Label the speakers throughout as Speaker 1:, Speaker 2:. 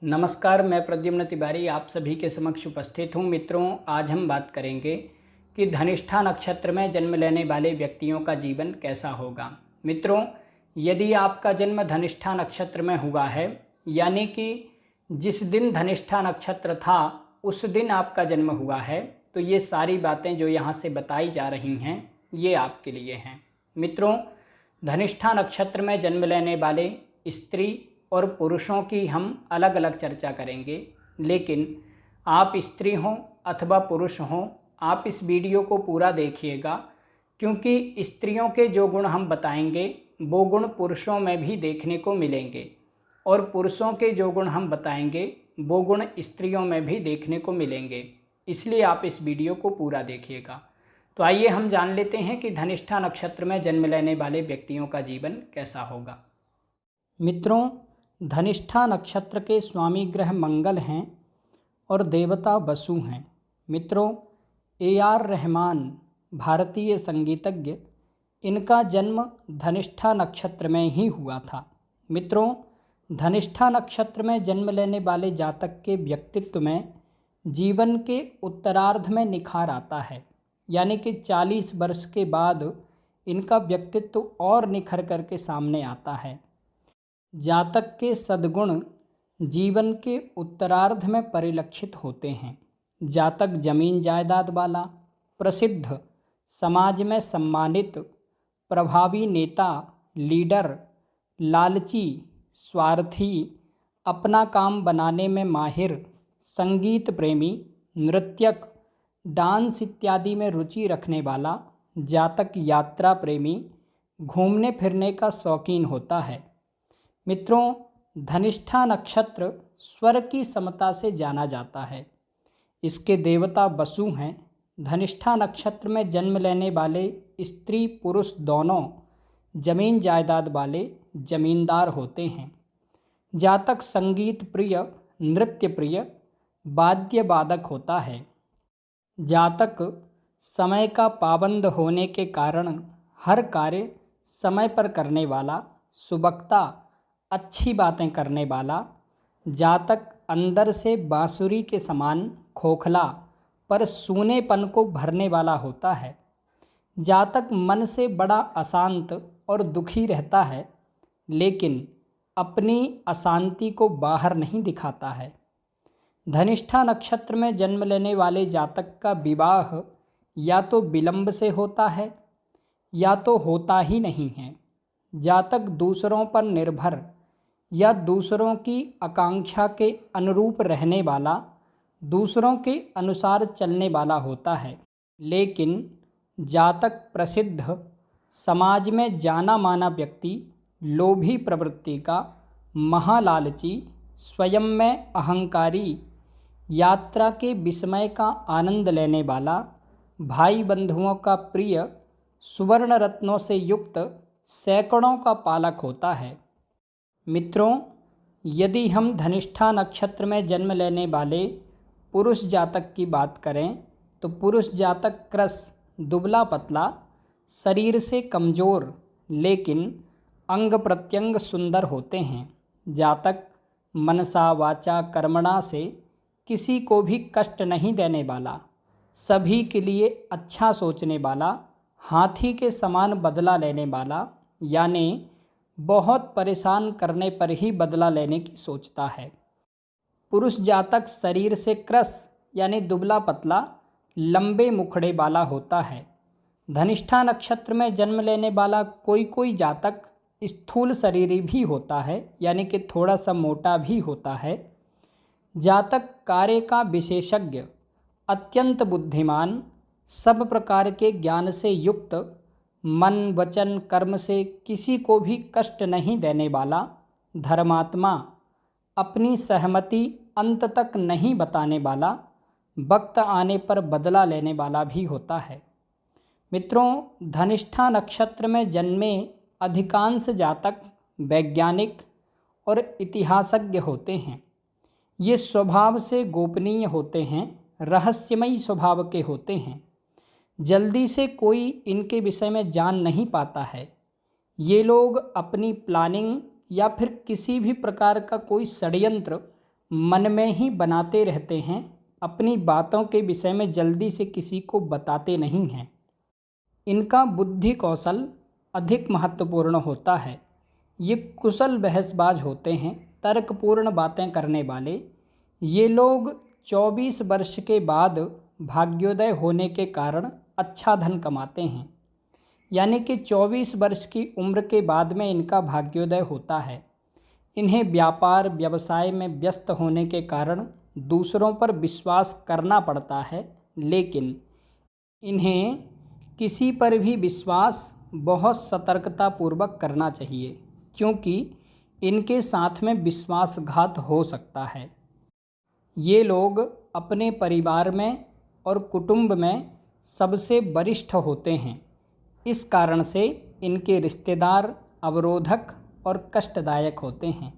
Speaker 1: नमस्कार, मैं प्रद्युम्न तिवारी आप सभी के समक्ष उपस्थित हूँ। मित्रों, आज हम बात करेंगे कि धनिष्ठा नक्षत्र में जन्म लेने वाले व्यक्तियों का जीवन कैसा होगा। मित्रों, यदि आपका जन्म धनिष्ठा नक्षत्र में हुआ है, यानी कि जिस दिन धनिष्ठा नक्षत्र था उस दिन आपका जन्म हुआ है, तो ये सारी बातें जो यहाँ से बताई जा रही हैं ये आपके लिए हैं। मित्रों, धनिष्ठा नक्षत्र में जन्म लेने वाले स्त्री और पुरुषों की हम अलग अलग चर्चा करेंगे, लेकिन आप स्त्री हों अथवा पुरुष हों, आप इस वीडियो को पूरा देखिएगा, क्योंकि स्त्रियों के जो गुण हम बताएंगे वो गुण पुरुषों में भी देखने को मिलेंगे और पुरुषों के जो गुण हम बताएंगे वो गुण स्त्रियों में भी देखने को मिलेंगे। इसलिए आप इस वीडियो को पूरा देखिएगा। तो आइए हम जान लेते हैं कि धनिष्ठा नक्षत्र में जन्म लेने वाले व्यक्तियों का जीवन कैसा होगा। मित्रों, धनिष्ठा नक्षत्र के स्वामी ग्रह मंगल हैं और देवता वसु हैं। मित्रों, AR रहमान भारतीय संगीतज्ञ, इनका जन्म धनिष्ठा नक्षत्र में ही हुआ था। मित्रों, धनिष्ठा नक्षत्र में जन्म लेने वाले जातक के व्यक्तित्व में जीवन के उत्तरार्ध में निखार आता है, यानी कि 40 वर्ष के बाद इनका व्यक्तित्व और निखर करके सामने आता है। जातक के सद्गुण जीवन के उत्तरार्ध में परिलक्षित होते हैं। जातक जमीन जायदाद वाला, प्रसिद्ध, समाज में सम्मानित, प्रभावी नेता, लीडर, लालची, स्वार्थी, अपना काम बनाने में माहिर, संगीत प्रेमी, नृत्यक, डांस इत्यादि में रुचि रखने वाला, जातक यात्रा प्रेमी, घूमने फिरने का शौकीन होता है। मित्रों, धनिष्ठा नक्षत्र स्वर की समता से जाना जाता है। इसके देवता वसु हैं। धनिष्ठा नक्षत्र में जन्म लेने वाले स्त्री पुरुष दोनों जमीन जायदाद वाले जमींदार होते हैं। जातक संगीत प्रिय, नृत्य प्रिय, वाद्य वादक होता है। जातक समय का पाबंद होने के कारण हर कार्य समय पर करने वाला, सुबक्ता, अच्छी बातें करने वाला, जातक अंदर से बांसुरी के समान खोखला पर सूनेपन को भरने वाला होता है। जातक मन से बड़ा अशांत और दुखी रहता है, लेकिन अपनी अशांति को बाहर नहीं दिखाता है। धनिष्ठा नक्षत्र में जन्म लेने वाले जातक का विवाह या तो विलंब से होता है या तो होता ही नहीं है। जातक दूसरों पर निर्भर या दूसरों की आकांक्षा के अनुरूप रहने वाला, दूसरों के अनुसार चलने वाला होता है, लेकिन जातक प्रसिद्ध, समाज में जाना माना व्यक्ति, लोभी प्रवृत्ति का, महालालची, स्वयं में अहंकारी, यात्रा के विस्मय का आनंद लेने वाला, भाई बंधुओं का प्रिय, सुवर्ण रत्नों से युक्त सैकड़ों का पालक होता है। मित्रों, यदि हम धनिष्ठा नक्षत्र में जन्म लेने वाले पुरुष जातक की बात करें तो पुरुष जातक कृश, दुबला पतला, शरीर से कमज़ोर लेकिन अंग प्रत्यंग सुंदर होते हैं। जातक मनसा वाचा कर्मणा से किसी को भी कष्ट नहीं देने वाला, सभी के लिए अच्छा सोचने वाला, हाथी के समान बदला लेने वाला, यानी बहुत परेशान करने पर ही बदला लेने की सोचता है। पुरुष जातक शरीर से कृश यानी दुबला पतला, लंबे मुखड़े वाला होता है। धनिष्ठा नक्षत्र में जन्म लेने वाला कोई कोई जातक स्थूल शरीरी भी होता है, यानी कि थोड़ा सा मोटा भी होता है। जातक कार्य का विशेषज्ञ, अत्यंत बुद्धिमान, सब प्रकार के ज्ञान से युक्त, मन वचन कर्म से किसी को भी कष्ट नहीं देने वाला, धर्मात्मा, अपनी सहमति अंत तक नहीं बताने वाला, वक्त आने पर बदला लेने वाला भी होता है। मित्रों, धनिष्ठा नक्षत्र में जन्मे अधिकांश जातक वैज्ञानिक और इतिहासज्ञ होते हैं। ये स्वभाव से गोपनीय होते हैं, रहस्यमयी स्वभाव के होते हैं। जल्दी से कोई इनके विषय में जान नहीं पाता है। ये लोग अपनी प्लानिंग या फिर किसी भी प्रकार का कोई षड्यंत्र मन में ही बनाते रहते हैं, अपनी बातों के विषय में जल्दी से किसी को बताते नहीं हैं। इनका बुद्धि कौशल अधिक महत्वपूर्ण होता है। ये कुशल बहसबाज होते हैं, तर्कपूर्ण बातें करने वाले। ये लोग 24 वर्ष के बाद भाग्योदय होने के कारण अच्छा धन कमाते हैं, यानी कि 24 वर्ष की उम्र के बाद में इनका भाग्योदय होता है। इन्हें व्यापार व्यवसाय में व्यस्त होने के कारण दूसरों पर विश्वास करना पड़ता है, लेकिन इन्हें किसी पर भी विश्वास बहुत सतर्कतापूर्वक करना चाहिए, क्योंकि इनके साथ में विश्वासघात हो सकता है। ये लोग अपने परिवार में और कुटुंब में सबसे वरिष्ठ होते हैं। इस कारण से इनके रिश्तेदार अवरोधक और कष्टदायक होते हैं।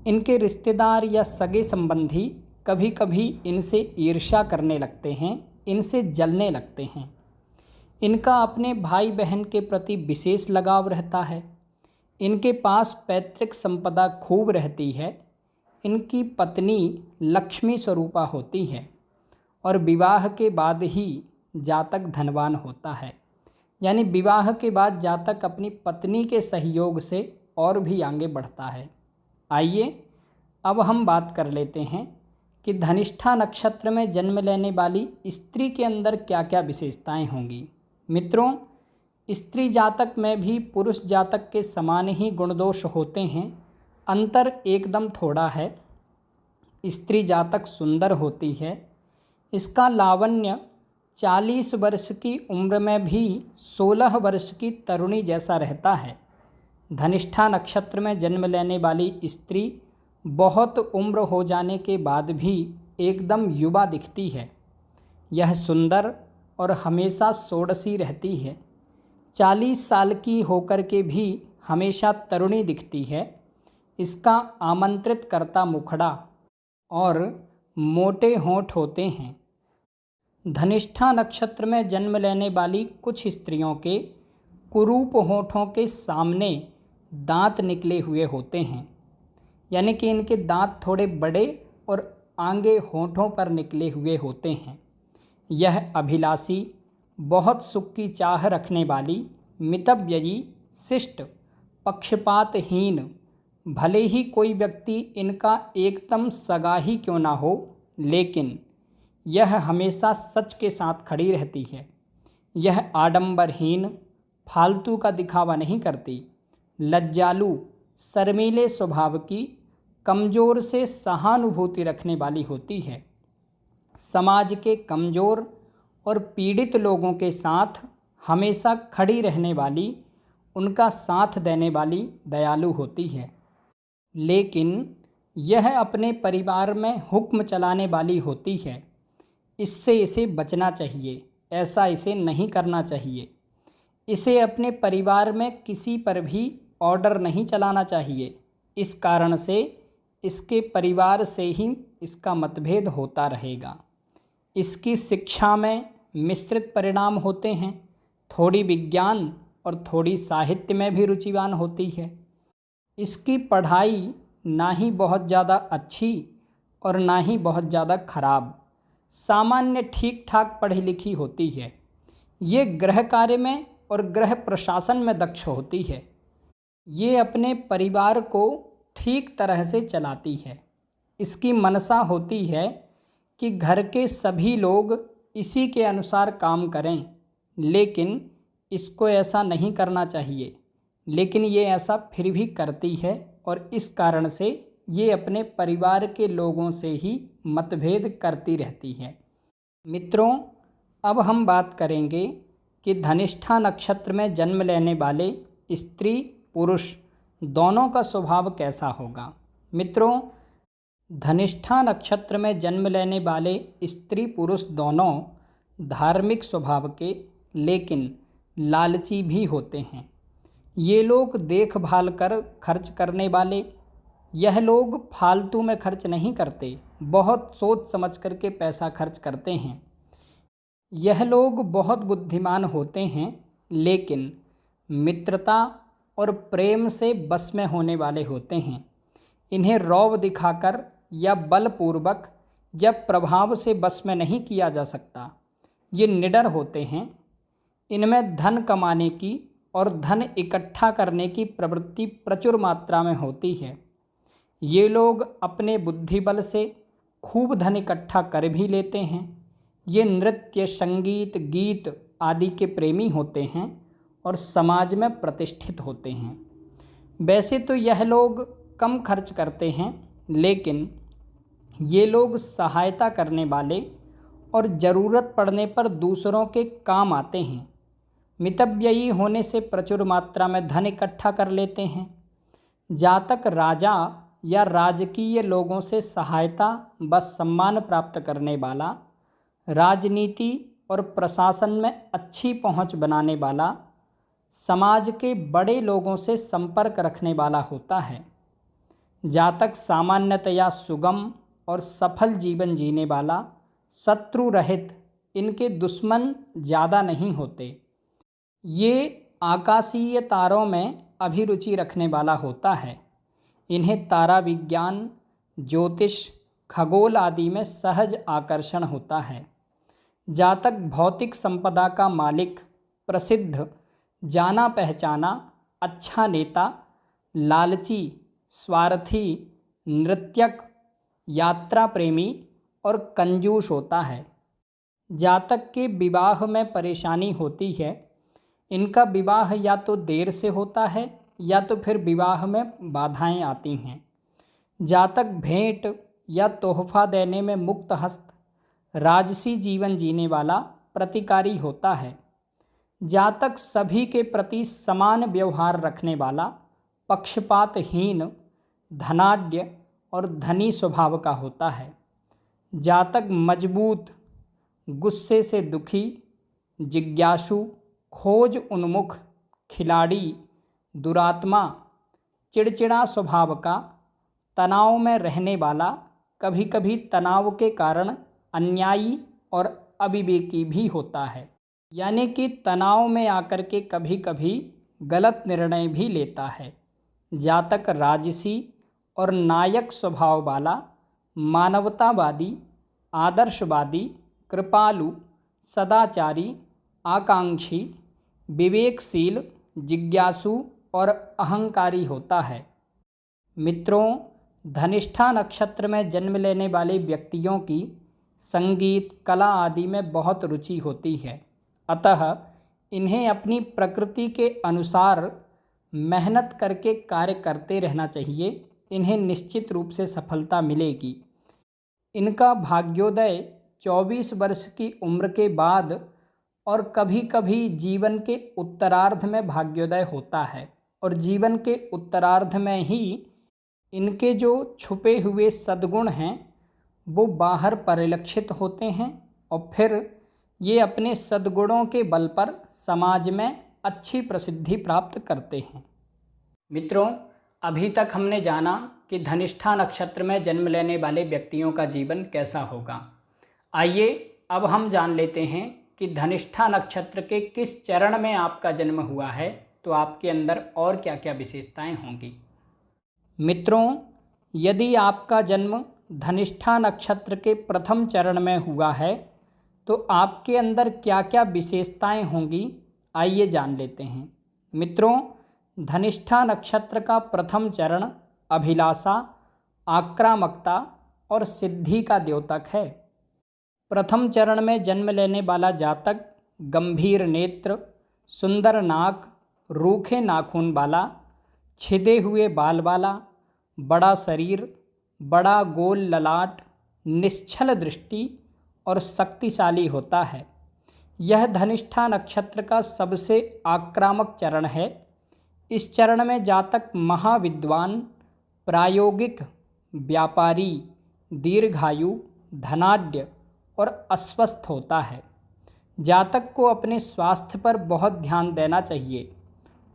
Speaker 1: इनके रिश्तेदार या सगे संबंधी कभी कभी इनसे ईर्ष्या करने लगते हैं, इनसे जलने लगते हैं। इनका अपने भाई बहन के प्रति विशेष लगाव रहता है। इनके पास पैतृक संपदा खूब रहती है। इनकी पत्नी लक्ष्मी स्वरूपा होती है और विवाह के बाद ही जातक धनवान होता है, यानी विवाह के बाद जातक अपनी पत्नी के सहयोग से और भी आगे बढ़ता है। आइए अब हम बात कर लेते हैं कि धनिष्ठा नक्षत्र में जन्म लेने वाली स्त्री के अंदर क्या क्या विशेषताएं होंगी। मित्रों, स्त्री जातक में भी पुरुष जातक के समान ही गुणदोष होते हैं, अंतर एकदम थोड़ा है। स्त्री जातक सुंदर होती है। इसका लावण्य 40 वर्ष की उम्र में भी 16 वर्ष की तरुणी जैसा रहता है। धनिष्ठा नक्षत्र में जन्म लेने वाली स्त्री बहुत उम्र हो जाने के बाद भी एकदम युवा दिखती है। यह सुंदर और हमेशा षोडशी रहती है। 40 साल की होकर के भी हमेशा तरुणी दिखती है। इसका आमंत्रित करता मुखड़ा और मोटे होंठ होते हैं। धनिष्ठा नक्षत्र में जन्म लेने वाली कुछ स्त्रियों के कुरूप होंठों के सामने दांत निकले हुए होते हैं, यानी कि इनके दांत थोड़े बड़े और आगे होंठों पर निकले हुए होते हैं। यह अभिलाषी, बहुत सुख की चाह रखने वाली, मितव्ययी, शिष्ट, पक्षपातहीन, भले ही कोई व्यक्ति इनका एकदम सगा ही क्यों ना हो, लेकिन यह हमेशा सच के साथ खड़ी रहती है। यह आडंबरहीन, फालतू का दिखावा नहीं करती। लज्जालु, शर्मीले स्वभाव की, कमज़ोर से सहानुभूति रखने वाली होती है। समाज के कमज़ोर और पीड़ित लोगों के साथ हमेशा खड़ी रहने वाली, उनका साथ देने वाली दयालु होती है। लेकिन यह अपने परिवार में हुक्म चलाने वाली होती है। इससे इसे बचना चाहिए, ऐसा इसे नहीं करना चाहिए। इसे अपने परिवार में किसी पर भी ऑर्डर नहीं चलाना चाहिए। इस कारण से इसके परिवार से ही इसका मतभेद होता रहेगा। इसकी शिक्षा में मिश्रित परिणाम होते हैं। थोड़ी विज्ञान और थोड़ी साहित्य में भी रुचिवान होती है। इसकी पढ़ाई ना ही बहुत ज़्यादा अच्छी और ना ही बहुत ज़्यादा खराब, सामान्य ठीक ठाक पढ़ी लिखी होती है। ये गृह कार्य में और गृह प्रशासन में दक्ष होती है। ये अपने परिवार को ठीक तरह से चलाती है। इसकी मनसा होती है कि घर के सभी लोग इसी के अनुसार काम करें, लेकिन इसको ऐसा नहीं करना चाहिए। लेकिन ये ऐसा फिर भी करती है और इस कारण से ये अपने परिवार के लोगों से ही मतभेद करती रहती है। मित्रों, अब हम बात करेंगे कि धनिष्ठा नक्षत्र में जन्म लेने वाले स्त्री पुरुष दोनों का स्वभाव कैसा होगा। मित्रों, धनिष्ठा नक्षत्र में जन्म लेने वाले स्त्री पुरुष दोनों धार्मिक स्वभाव के, लेकिन लालची भी होते हैं। ये लोग देखभाल कर खर्च करने वाले। यह लोग फालतू में खर्च नहीं करते, बहुत सोच समझ कर के पैसा खर्च करते हैं। यह लोग बहुत बुद्धिमान होते हैं, लेकिन मित्रता और प्रेम से बस में होने वाले होते हैं। इन्हें रौब दिखाकर या बलपूर्वक या प्रभाव से बस में नहीं किया जा सकता। ये निडर होते हैं। इनमें धन कमाने की और धन इकट्ठा करने की प्रवृत्ति प्रचुर मात्रा में होती है। ये लोग अपने बुद्धि बल से खूब धन इकट्ठा कर भी लेते हैं। ये नृत्य, संगीत, गीत आदि के प्रेमी होते हैं और समाज में प्रतिष्ठित होते हैं। वैसे तो यह लोग कम खर्च करते हैं, लेकिन ये लोग सहायता करने वाले और ज़रूरत पड़ने पर दूसरों के काम आते हैं। मितव्ययी होने से प्रचुर मात्रा में धन इकट्ठा कर लेते हैं। जातक राजा या राजकीय लोगों से सहायता व सम्मान प्राप्त करने वाला, राजनीति और प्रशासन में अच्छी पहुंच बनाने वाला, समाज के बड़े लोगों से संपर्क रखने वाला होता है। जातक सामान्यतया सुगम और सफल जीवन जीने वाला, शत्रु रहित, इनके दुश्मन ज़्यादा नहीं होते। ये आकाशीय तारों में अभिरुचि रखने वाला होता है। इन्हें तारा विज्ञान, ज्योतिष, खगोल आदि में सहज आकर्षण होता है। जातक भौतिक संपदा का मालिक, प्रसिद्ध, जाना पहचाना, अच्छा नेता, लालची, स्वार्थी, नृत्यक, यात्रा प्रेमी और कंजूस होता है। जातक के विवाह में परेशानी होती है। इनका विवाह या तो देर से होता है या तो फिर विवाह में बाधाएं आती हैं। जातक भेंट या तोहफा देने में मुक्त हस्त, राजसी जीवन जीने वाला, प्रतिकारी होता है। जातक सभी के प्रति समान व्यवहार रखने वाला, पक्षपातहीन, धनाढ्य और धनी स्वभाव का होता है। जातक मजबूत, गुस्से से दुखी, जिज्ञासु, खोज उन्मुख, खिलाड़ी, दुरात्मा, चिड़चिड़ा स्वभाव का, तनाव में रहने वाला, कभी कभी तनाव के कारण अन्यायी और अविवेकी भी होता है। यानी कि तनाव में आकर के कभी कभी गलत निर्णय भी लेता है। जातक राजसी और नायक स्वभाव वाला, मानवतावादी, आदर्शवादी, कृपालु, सदाचारी, आकांक्षी, विवेकशील, जिज्ञासु और अहंकारी होता है। मित्रों, धनिष्ठा नक्षत्र में जन्म लेने वाले व्यक्तियों की संगीत, कला आदि में बहुत रुचि होती है। अतः इन्हें अपनी प्रकृति के अनुसार मेहनत करके कार्य करते रहना चाहिए। इन्हें निश्चित रूप से सफलता मिलेगी। इनका भाग्योदय 24 वर्ष की उम्र के बाद और कभी कभी जीवन के उत्तरार्ध में भाग्योदय होता है, और जीवन के उत्तरार्ध में ही इनके जो छुपे हुए सद्गुण हैं वो बाहर परिलक्षित होते हैं, और फिर ये अपने सद्गुणों के बल पर समाज में अच्छी प्रसिद्धि प्राप्त करते हैं। मित्रों, अभी तक हमने जाना कि धनिष्ठा नक्षत्र में जन्म लेने वाले व्यक्तियों का जीवन कैसा होगा। आइए अब हम जान लेते हैं कि धनिष्ठा नक्षत्र के किस चरण में आपका जन्म हुआ है तो आपके अंदर और क्या क्या विशेषताएं होंगी। मित्रों, यदि आपका जन्म धनिष्ठा नक्षत्र के प्रथम चरण में हुआ है तो आपके अंदर क्या क्या विशेषताएं होंगी, आइए जान लेते हैं। मित्रों, धनिष्ठा नक्षत्र का प्रथम चरण अभिलाषा, आक्रामकता और सिद्धि का द्योतक है। प्रथम चरण में जन्म लेने वाला जातक गंभीर नेत्र, सुंदर नाक, रूखे नाखून वाला, छिदे हुए बाल वाला, बड़ा शरीर, बड़ा गोल ललाट, निश्चल दृष्टि और शक्तिशाली होता है। यह धनिष्ठा नक्षत्र का सबसे आक्रामक चरण है। इस चरण में जातक महाविद्वान, प्रायोगिक, व्यापारी, दीर्घायु, धनाढ्य और अस्वस्थ होता है। जातक को अपने स्वास्थ्य पर बहुत ध्यान देना चाहिए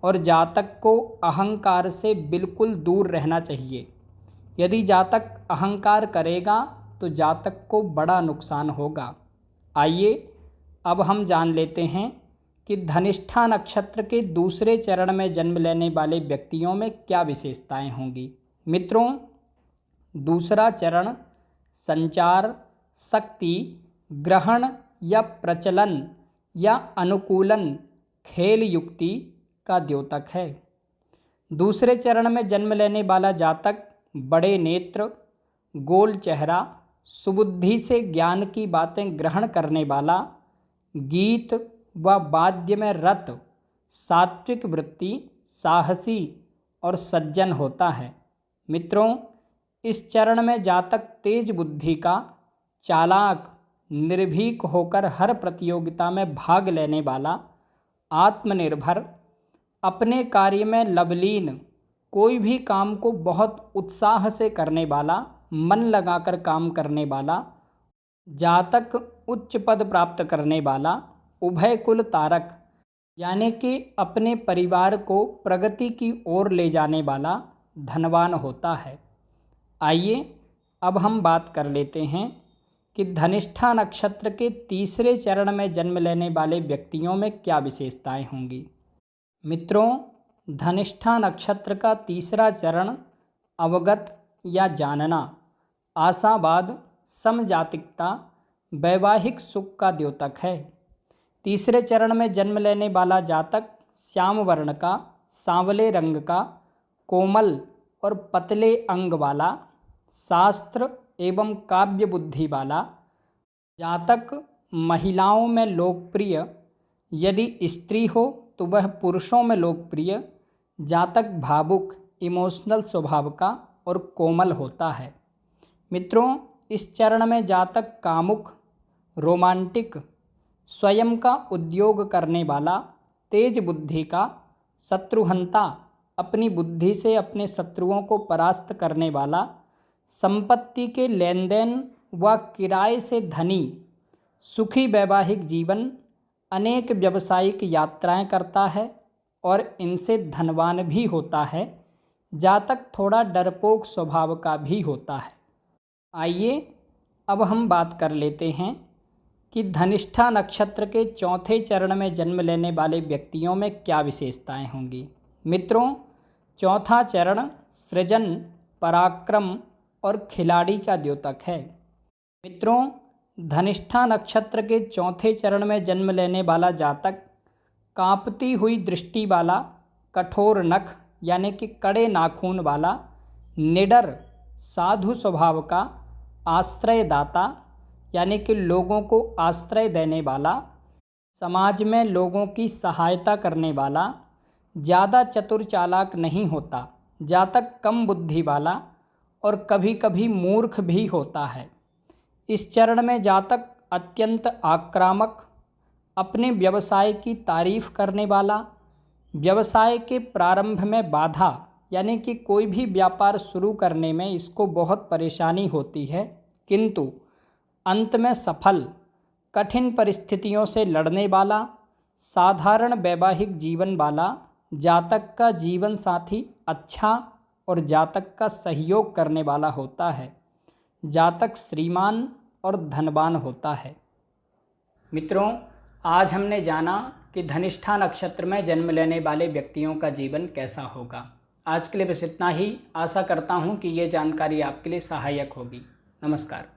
Speaker 1: और जातक को अहंकार से बिल्कुल दूर रहना चाहिए। यदि जातक अहंकार करेगा तो जातक को बड़ा नुकसान होगा। आइए अब हम जान लेते हैं कि धनिष्ठा नक्षत्र के दूसरे चरण में जन्म लेने वाले व्यक्तियों में क्या विशेषताएं होंगी। मित्रों, दूसरा चरण संचार, शक्ति, ग्रहण या प्रचलन या अनुकूलन, खेल युक्ति का द्योतक है। दूसरे चरण में जन्म लेने वाला जातक बड़े नेत्र, गोल चेहरा, सुबुद्धि से ज्ञान की बातें ग्रहण करने वाला, गीत व वाद्य में रत, सात्विक वृत्ति, साहसी और सज्जन होता है। मित्रों, इस चरण में जातक तेज बुद्धि का, चालाक, निर्भीक होकर हर प्रतियोगिता में भाग लेने वाला, आत्मनिर्भर, अपने कार्य में लवलीन, कोई भी काम को बहुत उत्साह से करने वाला, मन लगाकर काम करने वाला, जातक उच्च पद प्राप्त करने वाला, उभय कुल तारक यानी कि अपने परिवार को प्रगति की ओर ले जाने वाला धनवान होता है। आइए अब हम बात कर लेते हैं कि धनिष्ठा नक्षत्र के तीसरे चरण में जन्म लेने वाले व्यक्तियों में क्या विशेषताएं होंगी। मित्रों, धनिष्ठा नक्षत्र का तीसरा चरण अवगत या जानना, आशावाद, समजातिकता, वैवाहिक सुख का द्योतक है। तीसरे चरण में जन्म लेने वाला जातक श्याम वर्ण का, सांवले रंग का, कोमल और पतले अंग वाला, शास्त्र एवं काव्य बुद्धि वाला, जातक महिलाओं में लोकप्रिय, यदि स्त्री हो तो वह पुरुषों में लोकप्रिय, जातक भावुक, इमोशनल स्वभाव का और कोमल होता है। मित्रों, इस चरण में जातक कामुक, रोमांटिक, स्वयं का उद्योग करने वाला, तेज बुद्धि का, शत्रुहंता, अपनी बुद्धि से अपने शत्रुओं को परास्त करने वाला, संपत्ति के लेन देन व किराए से धनी, सुखी वैवाहिक जीवन, अनेक व्यावसायिक यात्राएं करता है और इनसे धनवान भी होता है। जातक थोड़ा डरपोक स्वभाव का भी होता है। आइए अब हम बात कर लेते हैं कि धनिष्ठा नक्षत्र के चौथे चरण में जन्म लेने वाले व्यक्तियों में क्या विशेषताएं होंगी। मित्रों, चौथा चरण सृजन, पराक्रम और खिलाड़ी का द्योतक है। मित्रों, धनिष्ठा नक्षत्र के चौथे चरण में जन्म लेने वाला जातक कांपती हुई दृष्टि वाला, कठोर नख यानी कि कड़े नाखून वाला, निडर, साधु स्वभाव का, आश्रयदाता यानी कि लोगों को आश्रय देने वाला, समाज में लोगों की सहायता करने वाला, ज़्यादा चतुर चालाक नहीं होता, जातक कम बुद्धि वाला और कभी कभी मूर्ख भी होता है। इस चरण में जातक अत्यंत आक्रामक, अपने व्यवसाय की तारीफ करने वाला, व्यवसाय के प्रारंभ में बाधा यानी कि कोई भी व्यापार शुरू करने में इसको बहुत परेशानी होती है, किंतु अंत में सफल, कठिन परिस्थितियों से लड़ने वाला, साधारण वैवाहिक जीवन वाला, जातक का जीवन साथी अच्छा और जातक का सहयोग करने वाला होता है। जातक श्रीमान और धनवान होता है। मित्रों, आज हमने जाना कि धनिष्ठा नक्षत्र में जन्म लेने वाले व्यक्तियों का जीवन कैसा होगा। आज के लिए बस इतना ही। आशा करता हूँ कि ये जानकारी आपके लिए सहायक होगी। नमस्कार।